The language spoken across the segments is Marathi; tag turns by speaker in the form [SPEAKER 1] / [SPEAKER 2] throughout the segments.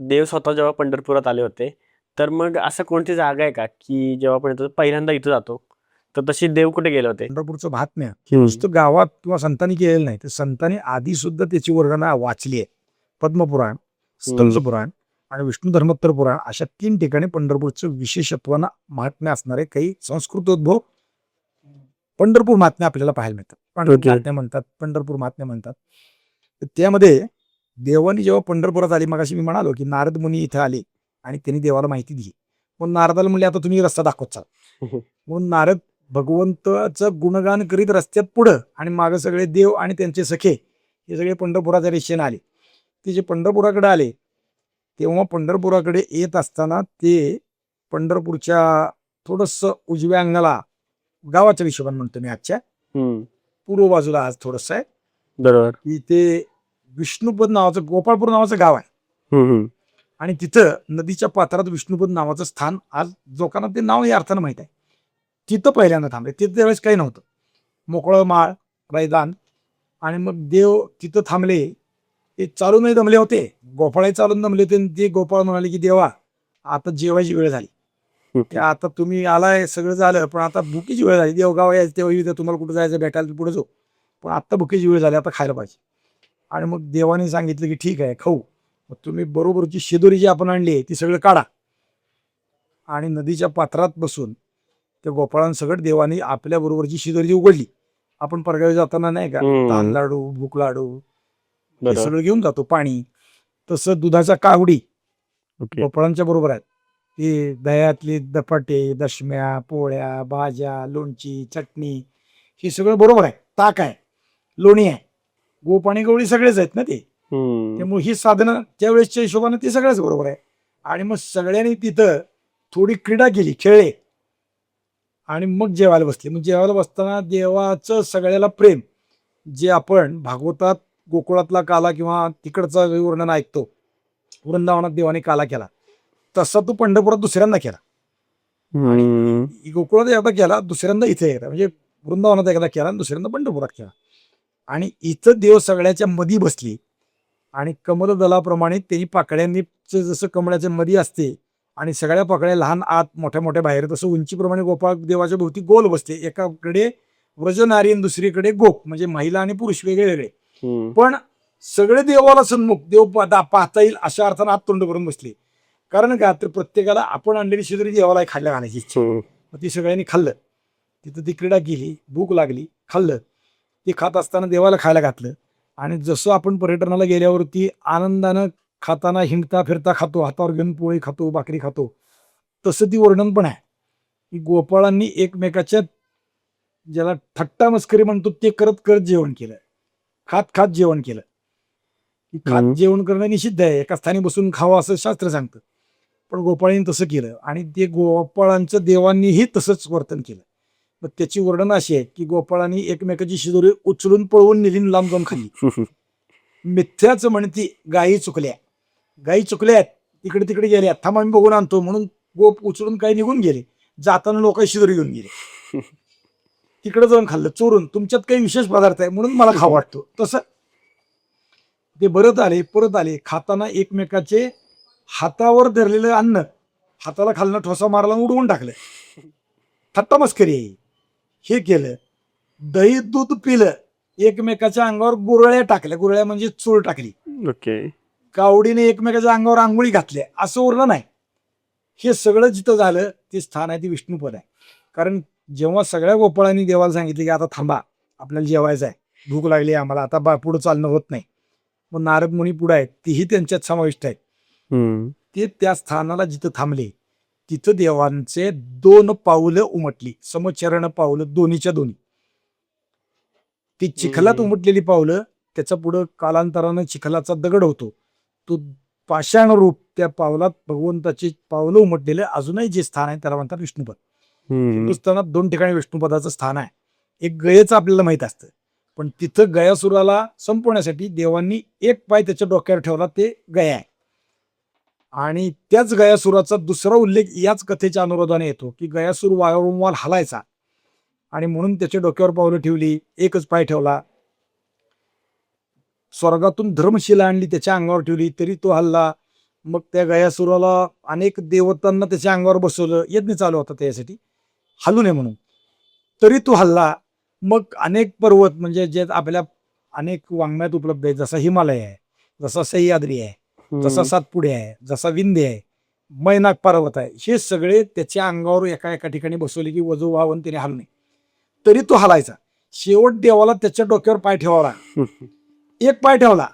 [SPEAKER 1] देव स्वतः जेव्हा पंढरपुरात आले होते, तर मग असं कोणती जागा आहे का, की जेव्हा आपण येतो पहिल्यांदा इथं जातो, तर तशी देव कुठे गेले होते?
[SPEAKER 2] पंढरपूरचं महात्म्य हे नुसतं गावात किंवा संतांनी केलेलं नाही, तर संतांनी आधी सुद्धा त्याची वर्णना वाचली आहे. पद्मपुराण, स्कंदपुराण आणि विष्णू धर्मोत्तर पुराण अशा 3 ठिकाणी पंढरपूरचं विशेषत्वानं महात्म्य असणारे काही संस्कृतोद्भव पंढरपूर महात्म्य आपल्याला पाहायला मिळतात. पंढरपूर महात्म्य म्हणतात, पंढरपूर महात्म्य म्हणतात. तर त्यामध्ये देवानी जेव्हा पंढरपुरात आली, मगाशी मी म्हणालो की नारद मुनी इथं आले आणि त्यांनी देवाला माहिती दिली. मग नारदाला म्हणले आता तुम्ही रस्ता दाखवत चाल. म्हणून नारद भगवंताचं गुणगान करीत रस्त्यात पुढं आणि मागं सगळे देव आणि त्यांचे सखे हे सगळे पंढरपुराच्या रेषेने आले. ते जे पंढरपुराकडे आले तेव्हा पंढरपुराकडे येत असताना ते पंढरपूरच्या थोडस उजव्या अंगाला, गावाच्या हिशोबाने म्हणतो मी, आजच्या पूर्व बाजूला आज थोडस आहे,
[SPEAKER 1] बरोबर.
[SPEAKER 2] की ते विष्णुपद नावाचं, गोपाळपूर नावाचं गाव आहे. आणि तिथं नदीच्या पात्रात विष्णुपद नावाचं स्थान, आज लोकांना ते नाव या अर्थानं माहित आहे. तिथं पहिल्यांदा थांबले. तिथं त्यावेळेस काही नव्हतं, मोकळं माळ, मैदान. आणि मग देव तिथं थांबले. ते चालूनही दमले होते, गोपाळही चालून दमले होते. ते गोपाळ म्हणाले की देवा आता जेवायची वेळ झाली, की आता तुम्ही आलाय, सगळं झालं, पण आता भुकीची वेळ झाली. देवगाव यायचं तेव्हा येऊ द्या, तुम्हाला कुठं जायचं भेटायला पुढे जाऊ, पण आता भुकीची वेळ झाली, आता खायला पाहिजे. आणि मग देवाने सांगितलं की ठीक आहे, खाऊ. मग तुम्ही बरोबरची शिदोरी जी आपण आणली आहे ती सगळं काढा. आणि नदीच्या पात्रात बसून त्या गोपाळांसकट देवाने आपल्या बरोबरची शिदोरी उघडली. आपण परगावी जाताना नाही का तान लाडू, भूक लाडू हे सगळं घेऊन जातो, पाणी. तसं दुधाचा कावडी गोपाळांच्या बरोबर आहेत. ती दह्यातली धपाटे, दशम्या, पोळ्या, भाज्या, लोणची, चटणी हे सगळं बरोबर आहे. ताक आहे, लोणी आहे, गोप आणि गवळी सगळेच आहेत ना ते. त्यामुळे ही साधनं त्यावेळेसच्या हिशोबाने ते सगळंच बरोबर आहे. आणि मग सगळ्यांनी तिथं थोडी क्रीडा केली, खेळले आणि मग जेवायला बसले. मग जेवायला बसताना देवाचं सगळ्याला प्रेम, जे आपण भागवतात गोकुळातला काला किंवा तिकडचं वर्णन ऐकतो, वृंदावनात देवाने काला केला, तसा तो पंढरपुरात दुसऱ्यांदा केला. गोकुळात एकदा केला, दुसऱ्यांदा इथे एकदा, म्हणजे वृंदावनात एकदा केला आणि दुसऱ्यांदा पंढरपुरात केला. आणि इथं देव सगळ्याच्या मधी बसली आणि कमलदलाप्रमाणे त्यांनी पाकळ्यांनी, जसं कमळाच्या मधी असते आणि सगळ्या पाकळ्या लहान आत मोठ्या मोठ्या बाहेर, तसं उंचीप्रमाणे गोपाळ देवाच्या भोवती गोल बसले. एकाकडे व्रजनारी आणि दुसरीकडे गोप, म्हणजे महिला आणि पुरुष वेगळे वेगळे, पण सगळे देवाला सन्मुख, देव पाहता येईल अशा अर्थानं हात तोंड करून बसले. कारण का, तर प्रत्येकाला आपण आणलेली शिदोरी देवाला खायला घालायची इच्छा. मग ती सगळ्यांनी खाल्लं. तिथं ती क्रीडा केली, भूक लागली, खाल्लं. ती खात असताना देवाला खायला घातलं. आणि जसं आपण पर्यटनाला गेल्यावरती आनंदानं खाताना हिंडता फिरता खातो, हातावर घेऊन पोळी खातो, भाकरी खातो, तसं ती वर्णन पण आहे की गोपाळांनी एकमेकाच्या, ज्याला थट्टा मस्करी म्हणतो, ते करत करत जेवण केलं, खात खात जेवण केलं. की खात जेवण करणं निषिद्ध आहे, एका स्थानी बसून खावं असं शास्त्र सांगतं. पण गोपाळांनी तसं केलं आणि ते गोपाळांचं देवांनीही तसंच वर्तन केलं. मग त्याची वर्णन अशी आहे की गोपाळांनी एकमेकाची शिदोरी उचलून पळवून नेली, लांब जाऊन खाल्ली. मिथ्याच म्हणती गायी चुकल्या, गायी चुकल्या आहेत, तिकडे तिकडे गेल्या, थांब आम्ही बघून आणतो म्हणून गोप उचलून काही निघून गेले. जाताना लोक शिदोरी घेऊन गेले, तिकडे जाऊन खाल्लं चोरून. तुमच्यात काही विशेष पदार्थ आहे म्हणून मला खावा वाटतो. तसं ते परत आले खाताना एकमेकाचे हातावर धरलेलं अन्न हाताला खालनं ठोसा मारला, उडवून टाकलं. थट्टा मस्करी आहे. हे केलं. दही दूध पिलं, एकमेकाच्या अंगावर गुरळ्या टाकल्या, गुरळ्या म्हणजे चूळ टाकली. कावडीने एकमेकाच्या अंगावर आंघोळी घातल्या, असं उरलं नाही. हे सगळं जिथं झालं ते स्थान आहे, ते विष्णुपद आहे. कारण जेव्हा सगळ्या गोपाळांनी देवाला सांगितले की आता थांबा, आपल्याला जेवायचं आहे, भूक लागली आम्हाला, आता पुढं चालणं होत नाही. मग नारद मुनी पुढे आहेत, तीही त्यांच्यात समाविष्ट आहेत. ते त्या स्थानाला जिथं थांबले तिथं देवांचे 2 पाऊलं उमटली, समचरण पाऊलं, दोन्हीच्या दोन्ही. ती चिखलात उमटलेली पावलं, त्याच्या पुढं कालांतरानं चिखलाचा दगड होतो, तो पाषाण रूप त्या पावलात भगवंताची पावलं उमटलेलं अजूनही जे स्थान आहे त्याला म्हणतात विष्णुपद. हिंदुस्थानात 2 ठिकाणी विष्णुपदाचं स्थान आहे. एक गयेचं आपल्याला माहित असतं, पण तिथं गयासुराला संपवण्यासाठी देवांनी एक पाय त्याच्या डोक्यावर ठेवला, ते गया आहे. आणि त्याच गयासुराचा दुसरा उल्लेख याच कथेच्या अनुरोधाने येतो की गयासूर वारंवार हलायचा आणि म्हणून त्याच्या डोक्यावर पावलं ठेवली, एकच पाय ठेवला. स्वर्गातून धर्मशिला आणली, त्याच्या अंगावर ठेवली तरी तो हल्ला. मग त्या गयासुराला अनेक देवतांना त्याच्या अंगावर बसवलं, यज्ञ चालू होता त्यासाठी हलू नये म्हणून, तरी तो हल्ला. मग अनेक पर्वत म्हणजे जे आपल्या अनेक वाङ्मयात उपलब्ध आहेत, जसा हिमालय आहे, जसा सह्याद्री आहे, जसा सातपुडे आहे, जसा विंध्य आहे, मैनाक पर्वत आहे, हे सगळे त्याच्या अंगावर एका एका ठिकाणी बसवले की वजू व्हावं त्याने हलू नये, तरी तो हलायचा. शेवट देवाला त्याच्या डोक्यावर पाय ठेवावा, एक पाय ठेवला.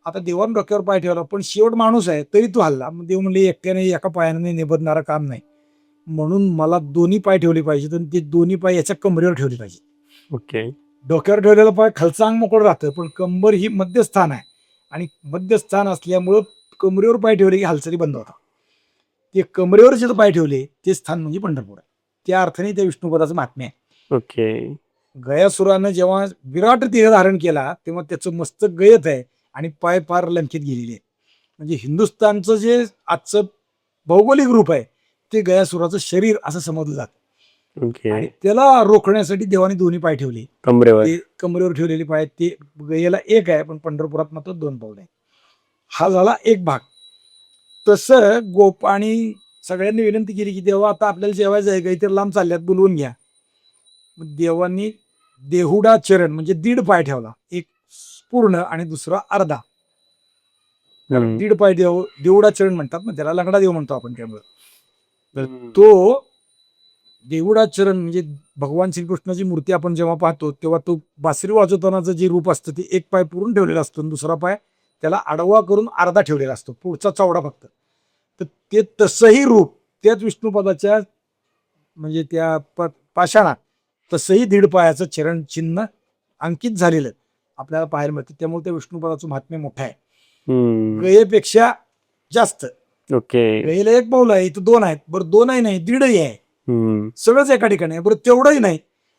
[SPEAKER 2] आता देवानं डोक्यावर पाय ठेवला, पण शेवट माणूस आहे तरी तो हल्ला. मग देव म्हणले एकट्याने एका पायाने निबदणारं काम नाही, म्हणून मला दोन्ही पाय ठेवले पाहिजेत आणि ते दोन्ही पाय याच्या कमरेवर ठेवले पाहिजे.
[SPEAKER 1] ओके.
[SPEAKER 2] डोक्यावर ठेवलेला पाय खालचं अंग मोकळं राहतं, पण कंबर ही मध्यस्थान आहे आणि मध्यस्थान असल्यामुळं कमरेवर पाय ठेवले की हालचाली बंद होतात. ते कमरेवर जे पाय ठेवले ते स्थान म्हणजे पंढरपूर आहे. त्या अर्थाने त्या विष्णुपदाचं महात्म्य आहे.
[SPEAKER 1] ओके.
[SPEAKER 2] गयासुरानं जेव्हा विराट देह धारण केला तेव्हा त्याचं मस्तक गयत आहे आणि पाय पार लंकेत गेलेले आहे. म्हणजे हिंदुस्थानचं जे आजचं भौगोलिक रूप आहे ते गयासुराचं शरीर असं समजलं जातं.
[SPEAKER 1] ओके.
[SPEAKER 2] आणि त्याला रोखण्यासाठी देवाने दोन्ही पाय ठेवले.
[SPEAKER 1] कमरेवर.
[SPEAKER 2] ते कमरेवर ठेवलेले पाय, ते गयेला एक आहे पण पंढरपुरात मात्र 2 पाऊल आहे. हा झाला एक भाग. तसं गोपाणी सगळ्यांनी विनंती केली की देवा आता आपल्याला जेवायचं आहे, काहीतरी लांब चालल्यात, बोलवून घ्या. मग देवांनी देहुडा चरण म्हणजे 1.5 पाय ठेवला, एक पूर्ण आणि दुसरा अर्धा.
[SPEAKER 1] हम्म.
[SPEAKER 2] 1.5 पाय देहुडा चरण म्हणतात ना, त्याला लंगडा देव म्हणतो आपण. त्यामुळे तर
[SPEAKER 1] हम्म.
[SPEAKER 2] तो देहुडा चरण म्हणजे भगवान श्रीकृष्णाची मूर्ती आपण जेव्हा पाहतो तेव्हा तो बासरी वाजवतानाचं जे रूप असतं ते एक पाय पुरून ठेवलेला असतो आणि दुसरा पाय त्याला आडवा करून अर्धा ठेवलेला असतो, पुढचा चौडा फक्त. तर ते तसंही रूप त्याच विष्णुपदाच्या म्हणजे त्या पाषाणात तसंही 1.5 पायाचं चरण चिन्ह अंकित झालेलं आपल्याला पाहायला मिळतं. त्यामुळे त्या विष्णुपदाचं महात्म्य मोठं आहे,
[SPEAKER 1] हम्म.
[SPEAKER 2] गयेपेक्षा जास्त.
[SPEAKER 1] ओके.
[SPEAKER 2] गयेला 1 पाऊल आहे, इथं 2 आहेत. बरं 2ही नाही, 1.5 आहे.
[SPEAKER 1] हम्म.
[SPEAKER 2] सगळंच एका ठिकाणी आहे. बरं तेवढंही नाही,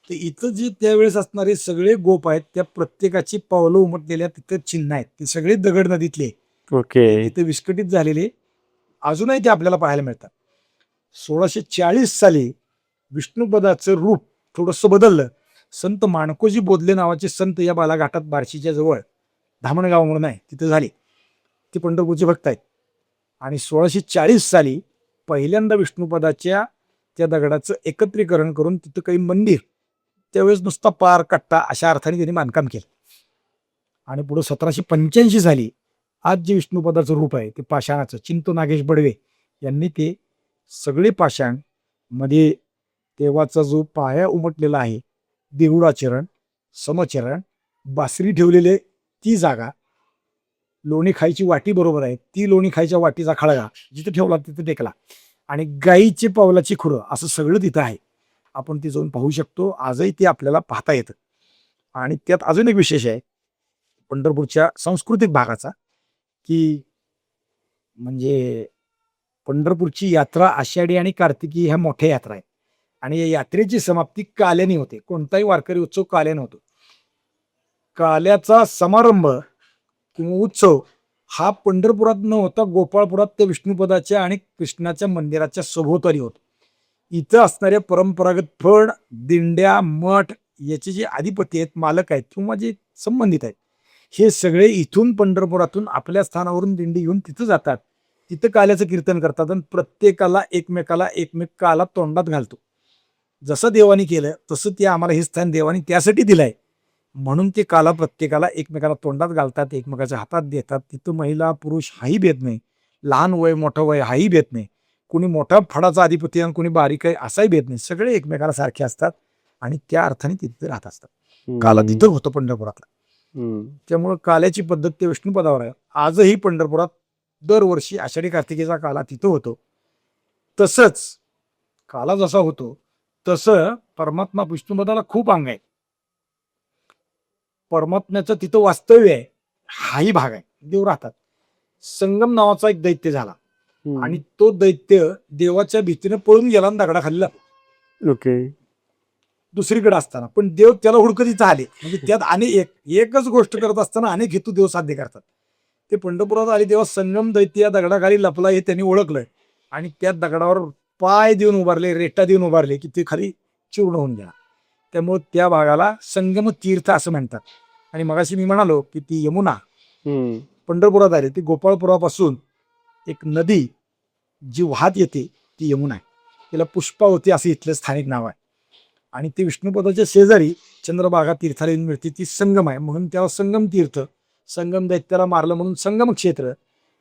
[SPEAKER 2] तर इथं जे त्यावेळेस असणारे सगळे गोप आहेत त्या प्रत्येकाची पावलं उमटलेल्या तिथं चिन्ह आहेत. ते सगळे दगड नदीतले,
[SPEAKER 1] ओके.
[SPEAKER 2] तिथे विस्कटित झालेले अजूनही ते आपल्याला पाहायला मिळतात. 1640 साली विष्णुपदाचं रूप थोडंसं बदललं. संत माणकोजी बोधले नावाचे संत या बालाघाटात बार्शीच्या जवळ धामणगाव म्हणून आहे तिथे झाले. ते पंढरपूरचे भक्त आहेत. आणि 1640 साली पहिल्यांदा विष्णुपदाच्या त्या दगडाचं एकत्रीकरण करून तिथं काही मंदिर, त्यावेळेस नुसता पार कट्टा अशा अर्थाने त्यांनी बांधकाम केलं. आणि पुढे 1785 साली आज जे विष्णुपदाचं रूप आहे ते पाषाणाचं चिंतो नागेश बडवे यांनी ते सगळे पाषाण मध्ये देवाचा जो पाया उमटलेला आहे, देहुडा चरण, समचरण, बासरी ठेवलेले ती जागा, लोणी खायची वाटी बरोबर आहे, ती लोणी खायच्या वाटीचा खळगा जिथे ठेवला तिथे टेकला, आणि गाईचे पावलाची खुरं असं सगळं तिथं आहे. आपण ते जाऊन पाहू शकतो. आजही ते आपल्याला पाहता येतं. आणि त्यात अजून एक विशेष आहे पंढरपूरच्या सांस्कृतिक भागाचा, की म्हणजे पंढरपूरची यात्रा आषाढी आणि कार्तिकी ह्या मोठ्या यात्रा आहेत आणि या यात्रेची समाप्ती काल्याने होते. कोणताही वारकरी उत्सव काल्याने होतो. काल्याचा समारंभ किंवा उत्सव हा पंढरपुरात न होता गोपाळपुरात त्या विष्णुपदाच्या आणि कृष्णाच्या मंदिराच्या सभोवताली होतो. इथं असणाऱ्या परंपरागत फड, दिंड्या, मठ याचे जे अधिपती आहेत, मालक आहेत किंवा जे संबंधित आहेत, हे सगळे इथून पंढरपुरातून आपल्या स्थानावरून दिंडी घेऊन तिथं जातात. तिथं काल्याचं कीर्तन करतात आणि प्रत्येकाला एकमेक काला तोंडात घालतो. जसं देवानी केलं तसं ते आम्हाला हे स्थान देवानी त्यासाठी दिलंय म्हणून ते काला प्रत्येकाला एकमेकाला तोंडात घालतात, एकमेकाच्या हातात देतात. तिथं महिला पुरुष हाही भेद नाही, लहान वय मोठं वय हाही भेद नाही, कुणी मोठा फडाचा अधिपती आणि कुणी बारीक आहे असाही भेद नाही. सगळे एकमेकाला सारखे असतात आणि त्या अर्थाने तिथे राहत असतात. काला तिथं होतं पंढरपुरातला. त्यामुळं काल्याची पद्धत ते विष्णुपदावर आहे. आजही पंढरपुरात दरवर्षी आषाढी कार्तिकेचा काला तिथं होतो. तसंच काला जसा होतो तसं परमात्मा विष्णुपदाला खूप अंग आहे. परमात्म्याचं तिथं वास्तव्य आहे हाही भाग आहे. देव राहतात. संगम नावाचा एक दैत्य झाला आणि तो दैत्य देवाच्या भीतीने पळून गेला आणि दगडाखाली लागला.
[SPEAKER 1] ओके.
[SPEAKER 2] दुसरीकडे असताना पण देव त्याला हुडकत इथं आले. म्हणजे त्यात एकच गोष्ट करत असताना अनेक हेतू देव साध्य करतात. ते पंढरपुरात आले तेव्हा संगम दैत्य या दगडाखाली लपला हे त्यांनी ओळखलंय आणि त्या दगडावर पाय देऊन उभारले, रेटा देऊन उभारले की ते खाली चूर्ण होऊन गेला. त्यामुळे त्या भागाला संगम तीर्थ असं म्हणतात. आणि मगाशी मी म्हणालो की ती यमुना पंढरपुरात आली ती गोपाळपुरापासून एक नदी जी वाहत येते ती यमुना आहे. तिला पुष्पावती असं इथलं स्थानिक नाव आहे. आणि ती विष्णुपदाच्या शेजारी चंद्रभागा तीर्थाला येऊन मिळते, ती संगम आहे म्हणून त्याला संगम तीर्थ. संगम दैत्याला मारलं म्हणून संगम क्षेत्र.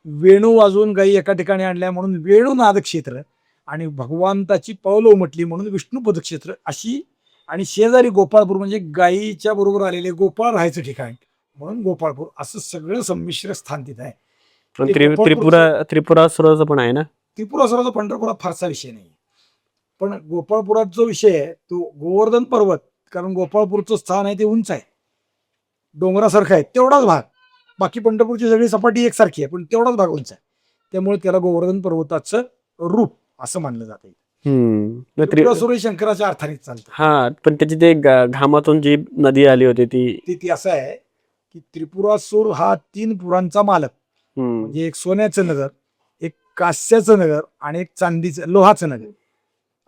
[SPEAKER 2] वेणू वाजवून गायी एका ठिकाणी आणल्या म्हणून वेणुनाद क्षेत्र. आणि भगवंताची पावलं उमटली म्हणून विष्णुपद क्षेत्र अशी. आणि शेजारी गोपाळपूर म्हणजे गायीच्या बरोबर आलेले गोपाळ राहायचं ठिकाण म्हणून गोपाळपूर, असं सगळं संमिश्र स्थान तिथं आहे.
[SPEAKER 1] पण
[SPEAKER 2] ते गोपाळपूरचं-
[SPEAKER 1] त्रिपुरासुराचं पण आहे ना?
[SPEAKER 2] त्रिपुरासुराचा पंढरपुरात फारसा विषय नाही. पण गोपाळपुरात जो विषय आहे तो गोवर्धन पर्वत, कारण गोपाळपूरचं स्थान आहे ते उंच आहे, डोंगरासारखं आहे, तेवढाच भाग. बाकी पंढरपूरची सगळी सपाटी एकसारखी आहे पण तेवढाच भाग उंच आहे. त्यामुळे त्याला गोवर्धन पर्वताचं रूप असं मानलं जातं. त्रिपुरासुर हे शंकराच्या अर्थाने चालतं.
[SPEAKER 1] हा, पण त्याची ते घामातून जी नदी आली होती ती
[SPEAKER 2] ती असं आहे की त्रिपुरासुर हा 3 पुरांचा मालक.
[SPEAKER 1] हम्म.
[SPEAKER 2] म्हणजे एक सोन्याचं नगर, एक कांस्याचं नगर आणि एक चांदीचं लोहाचं नगर,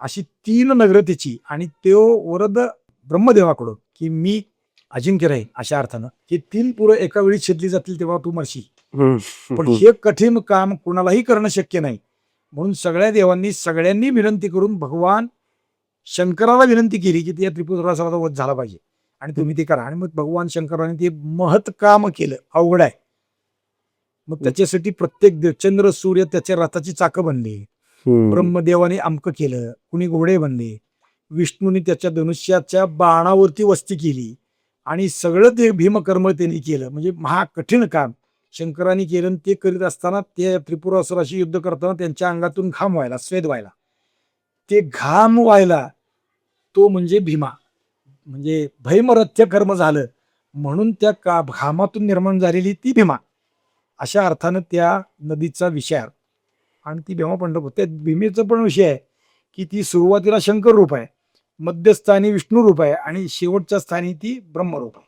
[SPEAKER 2] अशी 3 नगरं त्याची. आणि तो वरद ब्रह्मदेवाकडून की मी अजिंक्य राहील अशा अर्थानं ही 3 पुरं एका वेळी छेदली जातील तेव्हा तू मरशील. पण हे कठीण काम कुणालाही करणं शक्य नाही म्हणून सगळ्या देवांनी सगळ्यांनी विनंती करून भगवान शंकराला विनंती केली की त्या त्रिपुरासुराचा वध झाला पाहिजे आणि तुम्ही ते करा. आणि मग भगवान शंकराने ते महत् काम केलं. अवघड आहे. मग त्याच्यासाठी प्रत्येक देव, चंद्र सूर्य त्याच्या रथाची चाकं बनली, ब्रह्मदेवाने अमकं केलं, कुणी घोडे बनले, विष्णूने त्याच्या धनुष्याच्या बाणावरती वस्ती केली आणि सगळं ते भीमकर्म त्यांनी केलं. म्हणजे महाकठीण काम शंकराने केलं. ते करीत असताना ते त्रिपुरासुराशी युद्ध करताना त्यांच्या अंगातून घाम व्हायला, स्वेद व्हायला. ते घाम व्हायला तो म्हणजे भीमा, म्हणजे भैमरथ्य कर्म झालं म्हणून त्या घामातून निर्माण झालेली ती भीमा, अशा अर्थानं त्या नदीचा विषय. आणि ती भीमा पंढरपूर, त्या भीमेचा पण विषय आहे की ती सुरुवातीला शंकर रूप आहे, मध्यस्थानी विष्णू रूप आहे आणि शेवटच्या स्थानी ती ब्रह्मरूप आहे.